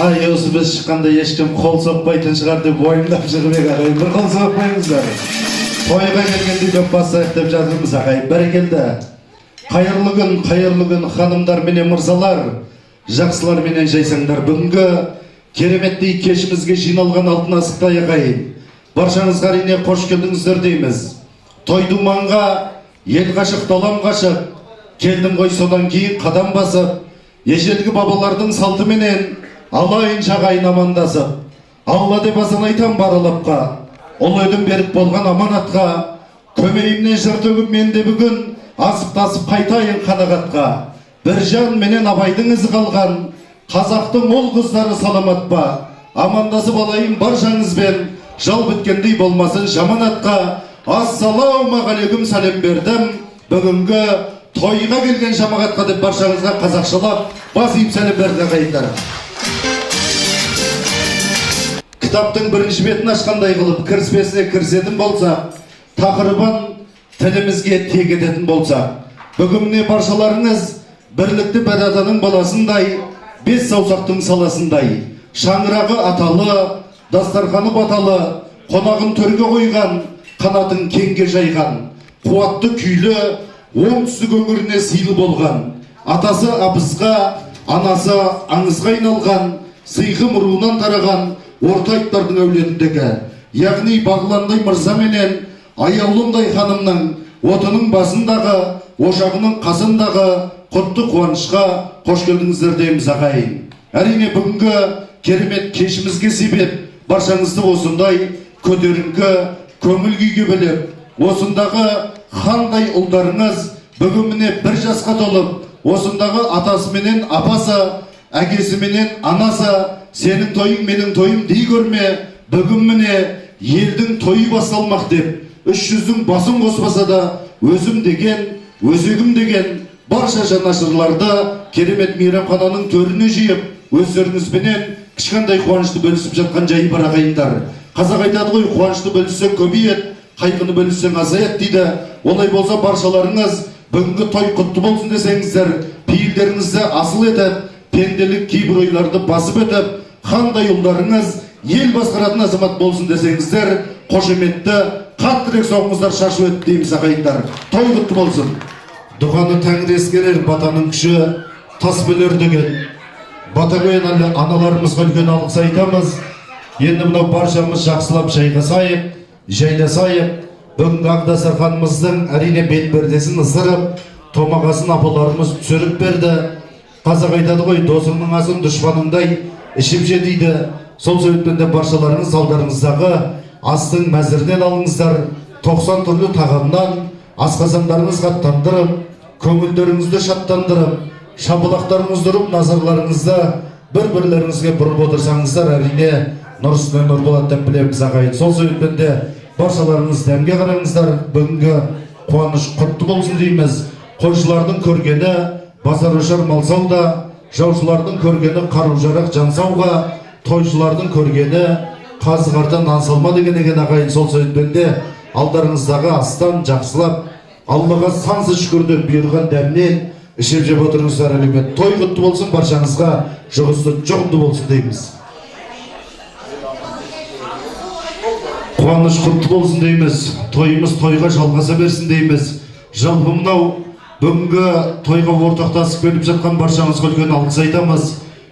Ай, осы біз шыққанда ешкім қол соқпайтын шығар деп ойымдап шығып ек ағайын. Бір қол соқпаймыздар. Тойға келгенде көп басайық деп жатырмыз ағайын. Бәрекелді. Қайырлы күн ханымдар менен мырзалар, жақсылар менен жайсаңдар. Бүгінгі кереметтей кешімізге жиналған алтын асықтай ағайын. Баршаңызға әрине қош келдіңіздер дейміз. Той-думанға ел ғашық, далам ғашық. Келдім ғой содан кейін қадам басып, ежелгі бабалардың салтыменен алайын жағайын амандасып. Алла деп азан айтам баралапқа, ол өдім беріп болған аманатқа. Көмейімнен жыр төгіп менде бүгін асып-тасып қайтайын қанағатқа. Bir жан менен абайдың ізі қалған, қазақтың ол қыздары саламат па. Амандасып алайын баршаңызбен, жал біткендей болмасын жаманатқа. Ассалаумағалейкум сәлем бердім, бүгінгі тойға келген жамағатқа деп баршаңызға қазақшалап бас иіп сәлем берді ағайындар. Кітаптың бірінші бетін ашқандай қылып кіріспесіне кірісетін болса, тақырыбын тілімізге тек ететін болса, бүгін міне баршаларыңыз бірлікті бір аданың баласындай, бес саусақтың саласындай, шаңырағы аталы, дастарханы баталы, қонағын төрге қойған, қанатын кеңге жайған, қуатты күйлі, оңтүстік өңіріне сыйлы болған, атасы абысқа, анасы аңызға айналған, сыйқым руынан тараған ортайттардың әулетіндегі, яғни бағландай мырза менен аяулымдай ханымның отының басындағы, ошағының қасындағы құтты қуанышқа қош келдіңіздер дейміз ағайын. Әрине бүгінгі керемет кешімізге себеп баршаңызды осындай көтеріңкі көңіл күйге біліп, осындағы қандай ұлдарыңыз бүгін міне бір жасқа толып, осындағы атасы менен апасы, әкесі менен анасы, сенің тойың менің тойым дей көрме, бүгін міне елдің тойы басталмақ деп, 300-дің басын қоспаса да, өзім деген, өзегім деген барша жанашырларды керемет мейрамхананың төріне жиып, өздеріңізбенен кішкентай қуанышты бөлісіп жатқан жайы бар ағайындар. Қазақ айтады ғой, қуанышты бөліссең көбейет, қайғыны бөліссең азаят дейді. Олай болса баршаларыңыз бүгінгі той құтты болсын десеңіздер, пейілдеріңізді асыл етіп, пенделік кейбір ойларды басып өтіп, қандай ұлдарыңыз ел басқаратын азамат болсын десеңіздер, қошеметті қаттырек соғыңыздар шашып өтіп дейміз ағайындар. Той құтты болсын. Дұғаны тәңір ескерер, батаның күші тас бөлер деген. Батамен аналарымызға үлкен алғыс айтамыз. Енді мынау баршамыз жақсылап жайғасайық, жайласайық. Бүгінгі Ақ-дастарханымыздың әрине бет-пердесін ысырып, томағасын апаларымыз түсіріп берді. Қазақ айтады ғой, досыңның асын дұшпаныңдай ішіп же дейді. Сол себептен де баршаларыңыз алдарыңыздағы астың мәзірінен алыңыздар. 90 түрлі тағамнан асқазандарыңызға аттандырып, көңілдеріңізді шаттандырып, шапалақтарыңызды ұрып, назарларыңызды бір-бірлеріңізге бұрып отырсаңыздар, әрине нұр үстіне нұр болады деп білеміз ағайын. Сол себептен де баршаларыңыз дәмге қараңыздар. Бүгінгі қуаныш құтты болсын дейміз. Қойшылардың көргені базар ошар мал сауда, жаушылардың көргені қару-жарақ жан сауға, тойшылардың көргені қазы-қарта нан салма деген екен ағайын. Сол себептен де алдарыңыздағы астан жақсылап, Аллаға сансыз шүкірді бұйырған дәмнен ішіп жеп отырыңыздар әлемет. Той құтты болсын, баршаңызға жұғысты жоғымды болсын дейміз. Қуаныш құтты болсын дейміз. Тойымыз тойға жалғаса берсін дейміз. Жалпы мынау бүгінгі тойға ортақтасып келіп жатқан баршаңызға үлкен алғыс айтамыз.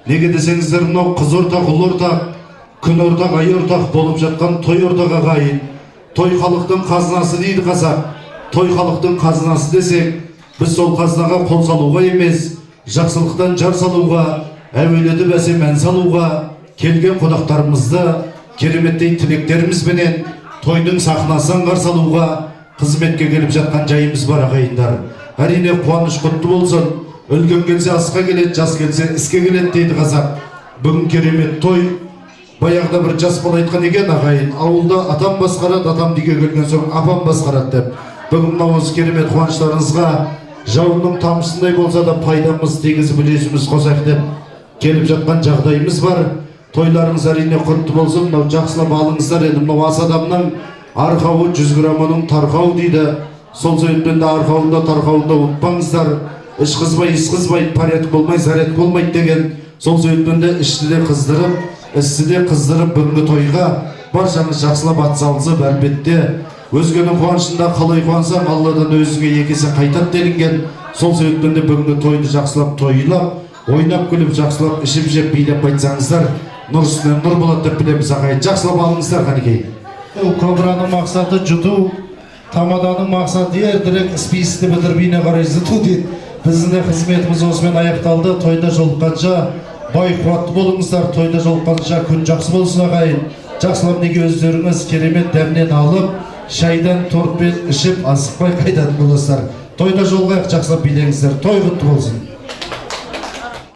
Неге десеңіздер, мынау қыз ортақ, ұл ортақ, күн ортақ, ай ортақ болып жатқан той ортақ ағайын. Той халықтың қазынасы дейді қазақ. Той халықтың қазынасы десек, біз сол қазынаға қол салуға емес, жақсылықтан жар салуға, әуелетіп әсем ән салуға, келген қонақтарымызды кереметтей тілектерімізбенен тойдың сахнасын қарсы алуға қызметке келіп жатқан жайымыз бар ағайындар. Әрине қуаныш құтты болсын. Үлкен келсе асқа келеді, жас келсе іске келеді дейді қазақ. Бүгін керемет той. Баяғыда бір жас бала айтқан екен ағайын, ауылда атам басқарады, атам деге келген соң апам басқарады деп. Бүгін осы керемет қуаныштарыңызға жауынның тамшысындай болса да пайдамыз, тегізіп үлесіміз қосайық деп келіп жатқан жағдайымыз бар. Тойларыңыз әрине құтты болсын. Мынау жақсылап алыңыздар. Енді мынау ас адамның арқауы 100 грамының тарқау дейді. Сол себептен де арқауында тарқауында ұмытпаңыздар. Іш қызбай, іс қызбай, парет болмай, зарет болмайды деген Сол сөйткенде ішті де қыздырып, істі де қыздырып бүгінгі тойға баршаңыз жақсылап атсалысып, әлбетте өзгенің қуанышында қалай қуансаң, Алладан өзіңе екесе қайтады делінген. Сол сөйткенде бүгінгі тойды жақсылап тойлап, ойнап күліп жақсылап ішіп жеп билеп қайтсаңыздар, нұр үстіне нұр болады деп білеміз ағайын. Жақсылап алыңыздар қанекей. Кобраның мақсаты жұту, тамаданың мақсаты ертерек списті бітірбейіне қарай зыту дейді. Біздің де қызметіміз осымен аяқталды. Тойда жолыққанша бай қуатты болыңыздар. Тойда жолыққанша күн жақсы болсын ағайын. Жақсылап неге өздеріңіз керемет дәмнен алып, шайдан тортпен ішіп асықпай қайтатын боласыздар. Тойда жолығайық, жақсылап билеңіздер. Той құтты болсын.